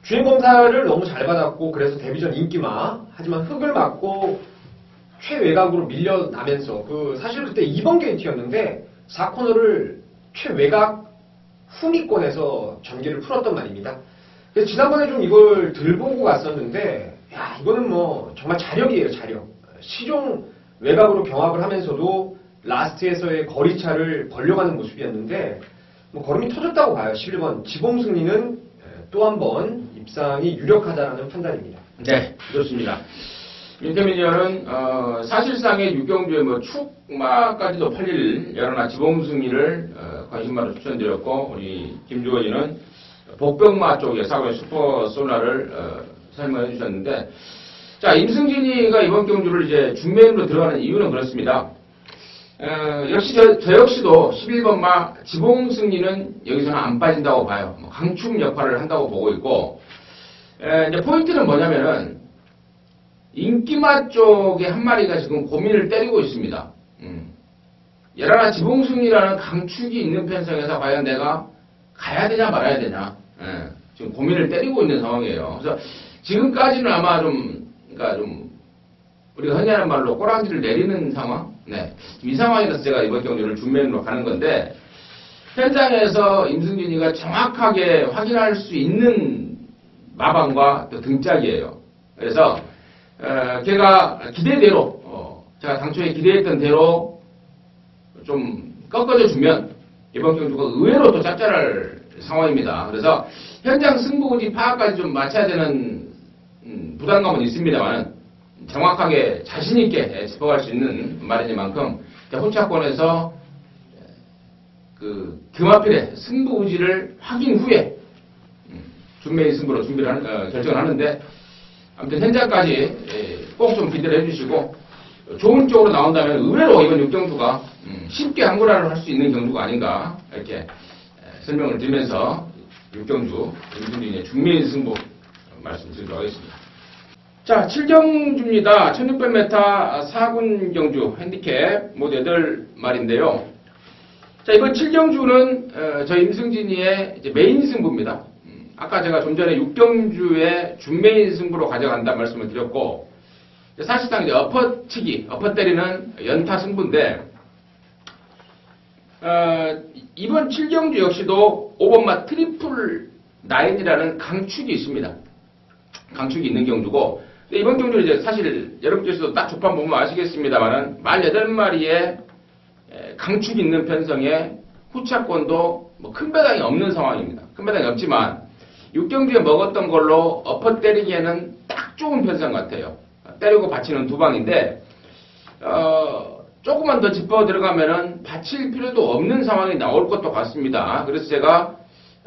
S2: 주행검사를 너무 잘 받았고 그래서 데뷔전 인기마, 하지만 흙을 맞고 최외곽으로 밀려나면서 사실 그때 2번 게이트였는데 4코너를 최외곽 후미권에서 전개를 풀었단 말입니다. 그래서 지난번에 좀 이걸 덜 보고 갔었는데, 야, 이거는 뭐 정말 자력이에요, 자력. 시종 외곽으로 경합을 하면서도 라스트에서의 거리차를 벌려가는 모습이었는데, 뭐 걸음이 터졌다고 봐요. 11번 지봉승리는 또 한 번 입상이 유력하다는 판단입니다.
S1: 네, 좋습니다. 민태민 의원은 사실상의 육경주의 뭐 축마까지도 팔릴 여러나 지봉승리를 관심마로 추천드렸고, 우리 김주원 의원은 복병마 쪽에 사고의 슈퍼소나를 설명해 주셨는데, 자, 임승진이가 이번 경주를 이제 중매인으로 들어가는 이유는 그렇습니다. 역시 저 역시도 11번마 지봉승리는 여기서는 안 빠진다고 봐요. 강축 역할을 한다고 보고 있고, 이제 포인트는 뭐냐면은 인기마 쪽에 한 마리가 지금 고민을 때리고 있습니다. 예라나 지봉승리라는 강축이 있는 편성에서 과연 내가 가야 되냐 말아야 되냐, 지금 고민을 때리고 있는 상황이에요. 그래서 지금까지는 아마 그러니까 우리가 흔히 하는 말로 꼬랑지를 내리는 상황? 네. 이 상황이라서 제가 이번 경주를 중매인으로 가는 건데, 현장에서 임승진이가 정확하게 확인할 수 있는 마방과 또 등짝이에요. 그래서, 걔가 기대대로, 제가 당초에 기대했던 대로 좀 꺾어져 주면 이번 경주가 의외로 또 짭짤할 상황입니다. 그래서 현장 승부지 파악까지 좀 맞춰야 되는 부담감은 있습니다만, 정확하게 자신있게 짚어갈 수 있는 말이니만큼 혼차권에서 금화필의 승부 의지를 확인 후에 중매인 승부로 결정을 하는데, 아무튼 현장까지 꼭 좀 기대를 해주시고, 좋은 쪽으로 나온다면 의외로 이번 6경주가 쉽게 항구라를 할 수 있는 경주가 아닌가, 이렇게 설명을 드리면서 6경주 임승진의 중매인 승부 말씀드리도록 하겠습니다. 자, 7경주입니다. 1600m 4군 경주 핸디캡 모두 8마리인데요. 자, 이번 7경주는 저희 임승진이의 이제 메인 승부입니다. 아까 제가 좀 전에 6경주의 준메인 승부로 가져간다 말씀을 드렸고, 사실상 이제 엎어치기, 엎어 때리는 연타 승부인데, 이번 7경주 역시도 5번마 트리플 나인이라는 강축이 있습니다. 강축이 있는 경주고, 이번 경주는 이제 사실 여러분께서도 딱 조판 보면 아시겠습니다만은 18마리의 강축이 있는 편성에 후차권도 뭐 큰 배당이 없는 상황입니다. 큰 배당이 없지만 6경주에 먹었던 걸로 엎어 때리기에는 딱 좋은 편성 같아요. 때리고 받치는 두 방인데, 조금만 더 짚어 들어가면은 받칠 필요도 없는 상황이 나올 것도 같습니다. 그래서 제가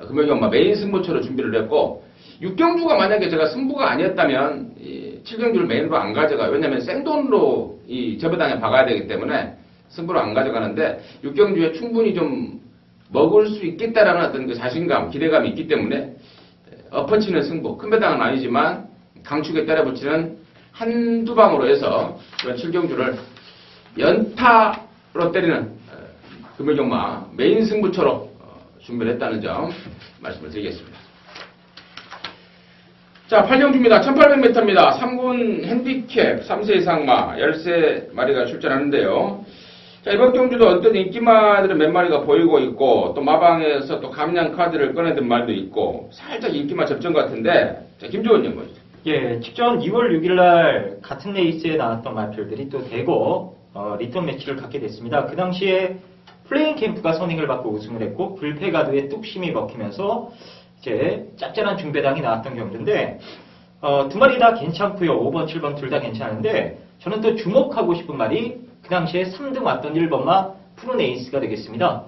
S1: 금요일 메인 승부처로 준비를 했고, 6경주가 만약에 제가 승부가 아니었다면 7경주를 메인으로 안 가져가요. 왜냐면 생돈으로 이 저배당에 박아야 되기 때문에 승부를 안 가져가는데, 6경주에 충분히 좀 먹을 수 있겠다라는 어떤 그 자신감, 기대감이 있기 때문에 엎어치는 승부, 큰 배당은 아니지만 강축에 때려붙이는 한두 방으로 해서 이런 7경주를 연타로 때리는 금요경마 메인 승부처로 준비를 했다는 점 말씀을 드리겠습니다. 자, 8경주입니다. 1800m입니다. 3군 핸디캡 3세 이상마 13마리가 출전하는데요. 자, 이번 경주도 어떤 인기마들은 몇 마리가 보이고 있고, 또 마방에서 또 감량 카드를 꺼내든 말도 있고, 살짝 인기마 접전 같은데, 자, 김조원님 뭐죠?
S3: 예, 직전 2월 6일날 같은 레이스에 나왔던 마필들이 또 대거 리턴 매치를 갖게 됐습니다. 그 당시에 플레잉 캠프가 선행을 받고 우승을 했고, 불패가드의 뚝심이 먹히면서 이제 짭짤한 중배당이 나왔던 경주인데, 두 마리 다 괜찮고요. 5번, 7번 둘 다 괜찮은데, 저는 또 주목하고 싶은 말이 그 당시에 3등 왔던 1번마 푸른에이스가 되겠습니다.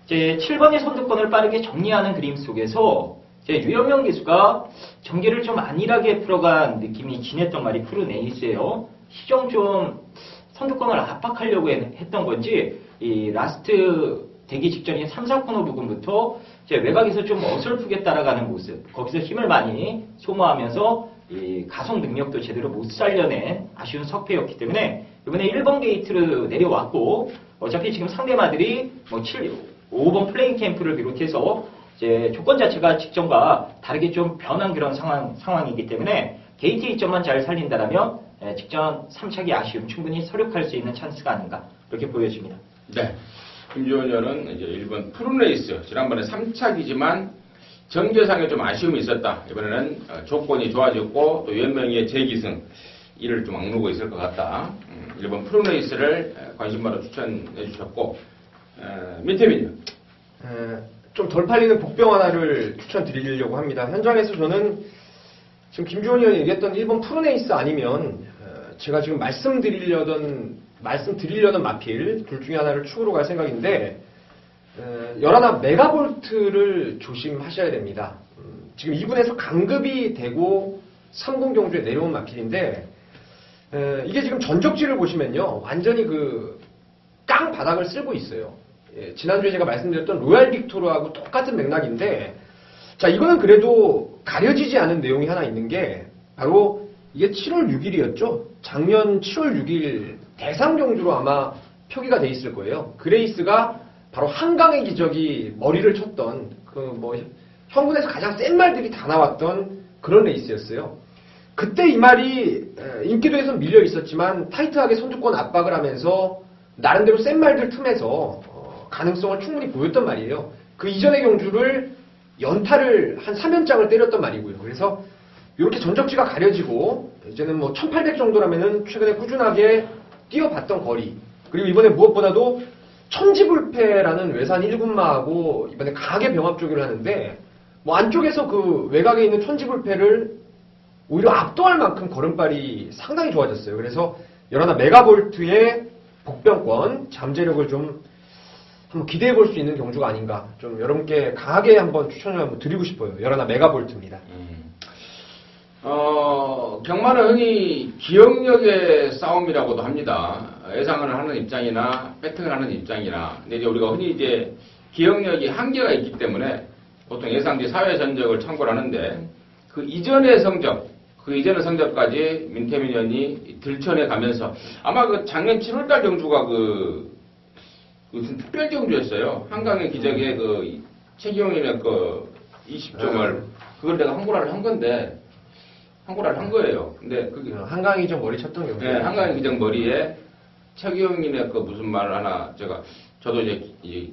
S3: 이제 7번의 선두권을 빠르게 정리하는 그림 속에서 이제 유영명 기수가 전개를 좀 안일하게 풀어간 느낌이 진했던 말이 푸른에이스예요. 시정 좀 선두권을 압박하려고 했던 건지, 이 라스트 대기 직전인 3, 4코너 부분부터 이제 외곽에서 좀 어설프게 따라가는 모습, 거기서 힘을 많이 소모하면서 이 가속 능력도 제대로 못 살려낸 아쉬운 석패였기 때문에 이번에 1번 게이트로 내려왔고, 어차피 지금 상대마들이 뭐 5번 플레잉 캠프를 비롯해서 이제 조건 자체가 직전과 다르게 좀 변한 그런 상황이기 때문에 게이트 이점만 잘 살린다라면 직전 3차기 아쉬움 충분히 서력할 수 있는 찬스가 아닌가 그렇게 보여집니다.
S1: 네. 김지원 의원은 이제 1번 푸른레이스, 지난번에 3차기지만 전개상에 좀 아쉬움이 있었다. 이번에는 조건이 좋아졌고 또 유현명의 재기승 이를 좀 악누고 있을 것 같다. 1번 푸른레이스를 관심바로 추천해 주셨고, 민태민요.
S2: 좀 덜 팔리는 복병 하나를 추천드리려고 합니다. 현장에서 저는 지금 김주원 의원이 얘기했던 1번 푸른에이스 아니면 제가 지금 말씀드리려던 마필 둘 중에 하나를 축으로 갈 생각인데, 열하나 메가볼트를 조심하셔야 됩니다. 지금 2군에서 강급이 되고 3군 경주에 내려온 마필인데 이게 지금 전적지를 보시면요. 완전히 그 깡 바닥을 쓸고 있어요. 지난주에 제가 말씀드렸던 로얄 빅토르하고 똑같은 맥락인데 자, 이거는 그래도 가려지지 않은 내용이 하나 있는 게 바로 이게 7월 6일이었죠. 작년 7월 6일 대상 경주로 아마 표기가 돼 있을 거예요. 그레이스가 바로 한강의 기적이 머리를 쳤던 그 뭐 현군에서 가장 센 말들이 다 나왔던 그런 레이스였어요. 그때 이 말이 인기도에서 밀려 있었지만 타이트하게 선두권 압박을 하면서 나름대로 센 말들 틈에서 가능성을 충분히 보였던 말이에요. 그 이전의 경주를 연타를 한 3연장을 때렸던 말이고요. 그래서 이렇게 전적지가 가려지고 이제는 뭐 1800 정도라면은 최근에 꾸준하게 뛰어봤던 거리, 그리고 이번에 무엇보다도 천지불패라는 외산 1군마하고 이번에 강하게 병합조기를 하는데 뭐 안쪽에서 그 외곽에 있는 천지불패를 오히려 압도할 만큼 걸음발이 상당히 좋아졌어요. 그래서 열하나 메가볼트의 복병권 잠재력을 좀 한번 기대해 볼 수 있는 경주가 아닌가, 좀 여러분께 강하게 한번 추천을 한번 드리고 싶어요. 열하나 메가볼트입니다.
S1: 경마는 흔히 기억력의 싸움이라고도 합니다. 예상을 하는 입장이나 배팅을 하는 입장이나, 근데 이제 우리가 흔히 이제 기억력이 한계가 있기 때문에 보통 예상지 사회 전적을 참고를 하는데 그 이전의 성적까지 민태민 의원이 들춰내 가면서 아마 그 작년 7월달 경주가 무슨 특별 경주였어요. 한강의 기적의 그 최기용이의 그 20점을 그걸 내가 한고라를 한 건데 한고라를 한 거예요. 근데 그게
S2: 한강이 좀 머리 쳤던 경우.
S1: 네, 한강의 기적 머리에 최기용이의 그 무슨 말을 하나 저도 이제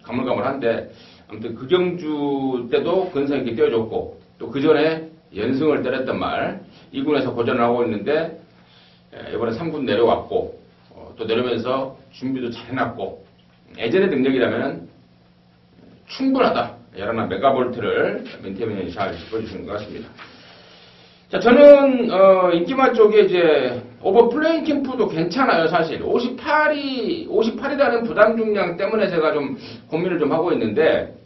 S1: 가물가물한데 아무튼 그 경주 때도 근성 있게 뛰어줬고 또 그 전에 연승을 때렸던 말 2군에서 고전을 하고 있는데 이번에 3군 내려왔고 또 내려오면서 준비도 잘 해놨고 예전의 능력이라면 충분하다. 열하나 메가볼트를 민태민 의원이 잘 짚어주신 것 같습니다. 자, 저는 인기말 쪽에 이제 오버 플레잉 캠프도 괜찮아요. 사실 58이라는 부담 중량 때문에 제가 좀 고민을 좀 하고 있는데,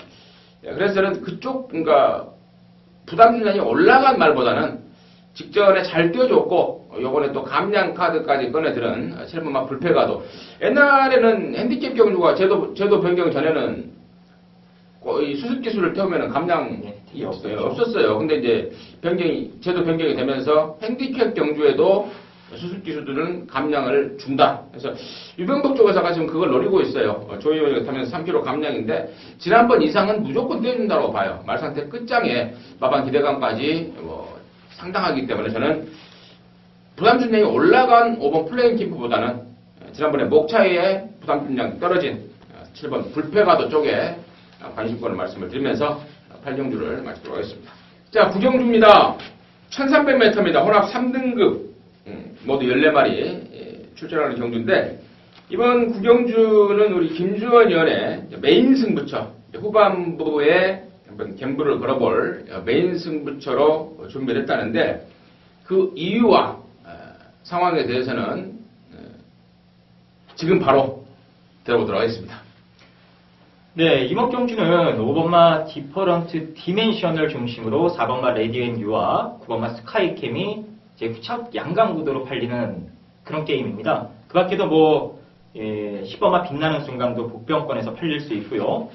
S1: 그래서 저는 그쪽 그러니까 부담 중량이 올라간 말보다는 직전에 잘 뛰어줬고 요번에 또 감량 카드까지 꺼내들은 7번마 불패가도, 옛날에는 핸디캡 경주가 제도 변경 전에는 이 수습 기술을 태우면 감량이 없었어요. 근데 이제 제도 변경이 되면서 핸디캡 경주에도 수습 기술들은 감량을 준다. 그래서 유병복 쪽에서가 지금 그걸 노리고 있어요. 조 의원이 타면서 3kg 감량인데 지난번 이상은 무조건 떼준다고 봐요. 말상태 끝장에 마방 기대감까지 상당하기 때문에 저는 부담 중량이 올라간 5번 플레잉 캠프보다는 지난번에 목차이에 부담 중량 떨어진 7번 불패가도 쪽에 관심권을 말씀을 드리면서 8경주를 마치도록 하겠습니다. 자, 9경주입니다. 1300m입니다. 혼합 3등급 모두 14마리 출전하는 경주인데 이번 9경주는 우리 김주원 의원의 메인 승부처, 후반부에 한번 갬블을 걸어볼 메인 승부처로 준비를 했다는데 그 이유와 상황에 대해서는 지금 바로 들어보도록 하겠습니다.
S3: 네, 이번 경주는 5번마 디퍼런트 디멘션을 중심으로 4번마 레디앤 유와 9번마 스카이캠이 이제 후착 양강구도로 팔리는 그런 게임입니다. 그 밖에도 10번마 빛나는 순간도 복병권에서 팔릴 수 있고요.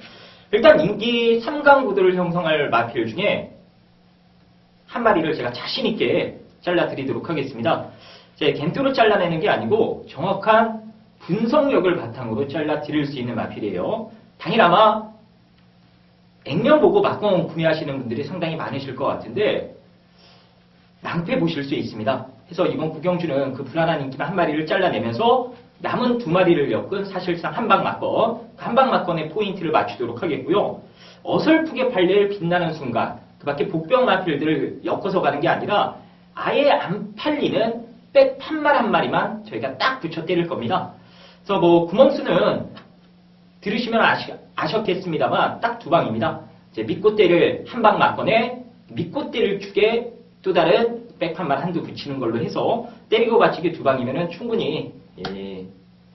S3: 일단 인기 3강구도를 형성할 마필 중에 한 마리를 제가 자신있게 잘라드리도록 하겠습니다. 겐트로 잘라내는 게 아니고 정확한 분석력을 바탕으로 잘라드릴 수 있는 마필이에요. 당일 아마 액면 보고 막공 구매하시는 분들이 상당히 많으실 것 같은데 낭패 보실 수 있습니다. 그래서 이번 9경주는 그 불안한 인기만 한 마리를 잘라내면서 남은 2마리를 엮은 사실상 한방 막건, 한방 막건의 포인트를 맞추도록 하겠고요. 어설프게 팔릴 빛나는 순간, 그 밖에 복병 마필들을 엮어서 가는 게 아니라 아예 안 팔리는 백 한 말 한 마리만 저희가 딱 붙여 때릴 겁니다. 그래서 구멍수는 들으시면 아셨겠습니다만 딱 2방입니다. 믿고 때릴 한방 막건에 믿고 때릴 축에 또 다른 백 한 말 한두 붙이는 걸로 해서 때리고 받치기 2방이면 충분히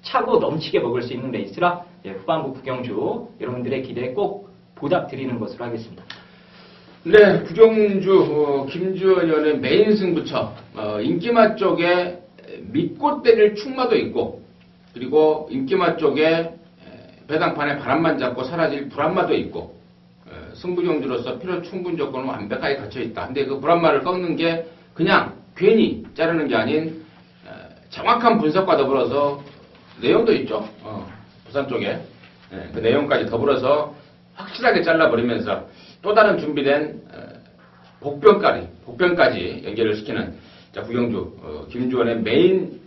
S3: 차고 넘치게 먹을 수 있는 레이스라 후반부 부경주 여러분들의 기대에 꼭 보답드리는 것으로 하겠습니다.
S1: 네, 부경주 김주원 의원의 메인 승부처 인기마 쪽에 믿고 때릴 충마도 있고 그리고 인기마 쪽에 배당판에 바람만 잡고 사라질 불안마도 있고 승부경주로서 필요 충분 조건은 완벽하게 갖춰있다. 근데 그 불안마를 꺾는 게 그냥 괜히 자르는 게 아닌 정확한 분석과 더불어서 내용도 있죠. 부산 쪽에 그 내용까지 더불어서 확실하게 잘라버리면서 또 다른 준비된 복변까지 연결을 시키는 부경주 김주원의 메인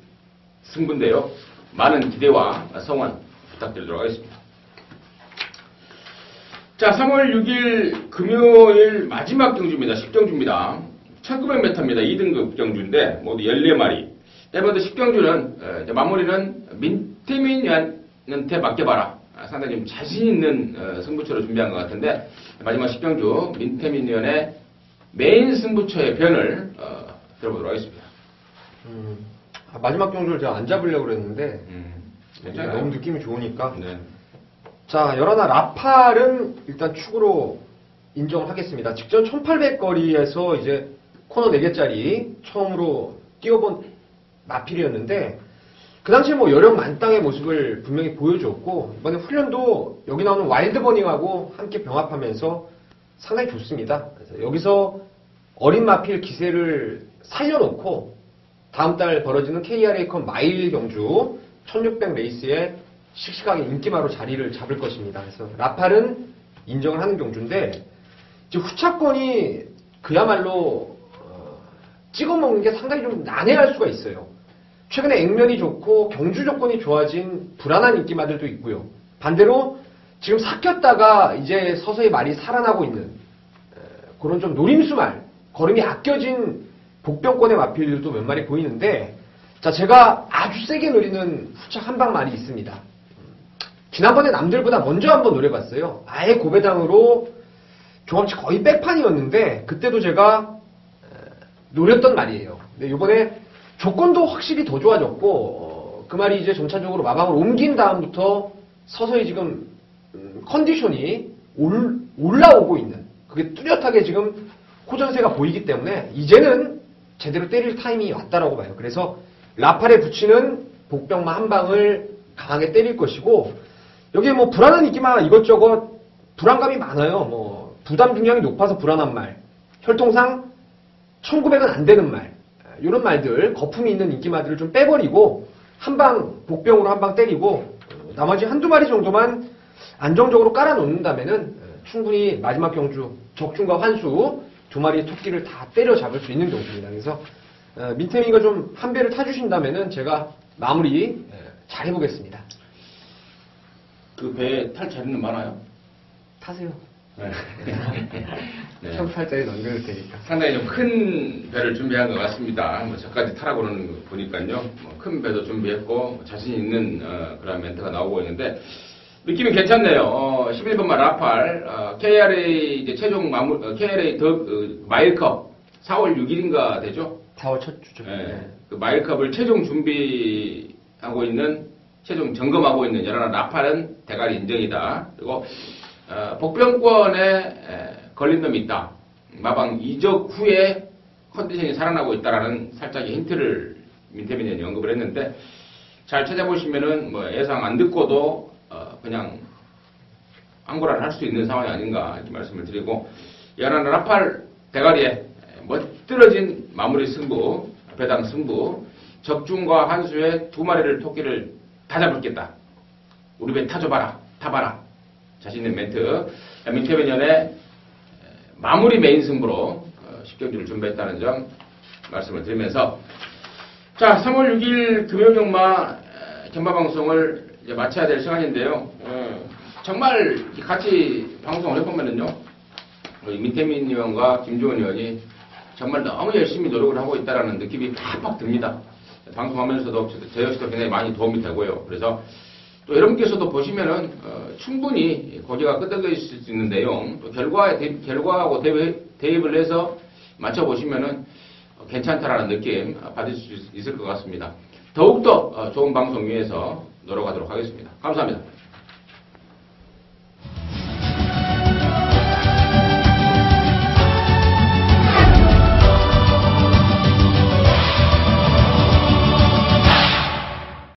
S1: 승부인데요. 많은 기대와 성원 부탁드리도록 하겠습니다. 자, 3월 6일 금요일 마지막 경주입니다. 10경주입니다. 1900m입니다. 2등급 경주인데 모두 14마리. 이번에 10경주는 마무리는 민태민한테 맡겨봐라. 상당히 좀 자신 있는 승부처로 준비한 것 같은데 마지막 10경주 민태민 의원의 메인 승부처의 변을 들어보도록 하겠습니다.
S2: 마지막 경주를 제가 안 잡으려고 그랬는데
S1: 괜찮아요.
S2: 너무 느낌이 좋으니까.
S1: 네.
S2: 자, 열하나 라팔은 일단 축으로 인정을 하겠습니다. 직전 1800거리에서 이제 코너 4개짜리 처음으로 뛰어본 마필이었는데 그 당시에 뭐 여력 만땅의 모습을 분명히 보여줬고 이번에 훈련도 여기 나오는 와일드버닝하고 함께 병합하면서 상당히 좋습니다. 그래서 여기서 어린 마필 기세를 살려놓고 다음 달 벌어지는 KRA컵 마일 경주 1600 레이스에 씩씩하게 인기마로 자리를 잡을 것입니다. 그래서 라팔은 인정을 하는 경주인데 이제 후차권이 그야말로 찍어먹는 게 상당히 좀 난해할 수가 있어요. 최근에 액면이 좋고 경주 조건이 좋아진 불안한 인기마들도 있고요. 반대로 지금 삭혔다가 이제 서서히 말이 살아나고 있는 그런 좀 노림수말, 걸음이 아껴진 복병권의 마필들도 몇 마리 보이는데 자, 제가 아주 세게 노리는 후착 한방 말이 있습니다. 지난번에 남들보다 먼저 한번 노려봤어요. 아예 고배당으로 조합치 거의 백판이었는데 그때도 제가 노렸던 말이에요. 근데 이번에 조건도 확실히 더 좋아졌고 그 말이 이제 점차적으로 마방을 옮긴 다음부터 서서히 지금 컨디션이 올라오고 있는 그게 뚜렷하게 지금 호전세가 보이기 때문에 이제는 제대로 때릴 타이밍이 왔다라고 봐요. 그래서 라팔에 붙이는 복병마 한 방을 강하게 때릴 것이고 여기에 뭐 불안한 인기마 이것저것 불안감이 많아요. 뭐 부담 중량이 높아서 불안한 말, 혈통상 1900은 안 되는 말, 이런 말들 거품이 있는 인기마들을 좀 빼버리고 한 방 복병으로 한 방 때리고 나머지 한두 마리 정도만 안정적으로 깔아놓는다면은 충분히 마지막 경주 적중과 환수 두 마리의 토끼를 다 때려잡을 수 있는 경주입니다. 그래서 민태민이가 좀 한 배를 타주신다면은 제가 마무리 잘 해보겠습니다.
S1: 그 배에 탈 자리는 많아요?
S2: 타세요.
S1: 네. 네.
S2: 18짜리 넘겨줄 테니까.
S1: 상당히 좀 큰 배를 준비한 것 같습니다. 뭐 저까지 타라고 그러는 거 보니까요. 큰 배도 준비했고 자신 있는 그런 멘트가 나오고 있는데 느낌이 괜찮네요. 11번마 라팔 KRA 이제 최종 KRA 마일컵 4월 6일인가 되죠?
S2: 4월 첫 주죠.
S1: 네. 그 마일컵을 최종 준비하고 있는 최종 점검하고 있는 열하나 라팔은 대가리 인정이다. 그리고 복병권에 걸린 놈이 있다. 마방 이적 후에 컨디션이 살아나고 있다라는 살짝의 힌트를 민태민 의원이 언급을 했는데 잘 찾아보시면은 뭐 예상 안 듣고도 그냥 앙고라를 할 수 있는 상황이 아닌가 이렇게 말씀을 드리고 열하나 라팔 대가리에 멋들어진 마무리 승부, 배당 승부, 적중과 한수의 두 마리를 토끼를 다 잡을겠다. 우리 배 타줘봐라, 타봐라. 자신 있는 멘트. 민태민 의원의 마무리 메인 승부로 10경주를 준비했다는 점 말씀을 드리면서 자, 3월 6일 금요경마 경마방송을 이제 마쳐야 될 시간인데요. 정말 같이 방송을 해보면은요, 민태민 의원과 김주원 의원이 정말 너무 열심히 노력을 하고 있다는 느낌이 팍팍 듭니다. 방송하면서도 저 역시도 굉장히 많이 도움이 되고요. 그래서 또 여러분께서도 보시면은 충분히 고개가 끄덕여 있을 수 있는 내용, 또 결과하고 대입을 해서 맞춰보시면은 괜찮다라는 느낌 받을 수 있을 것 같습니다. 더욱더 좋은 방송 위해서 노력하도록 하겠습니다. 감사합니다.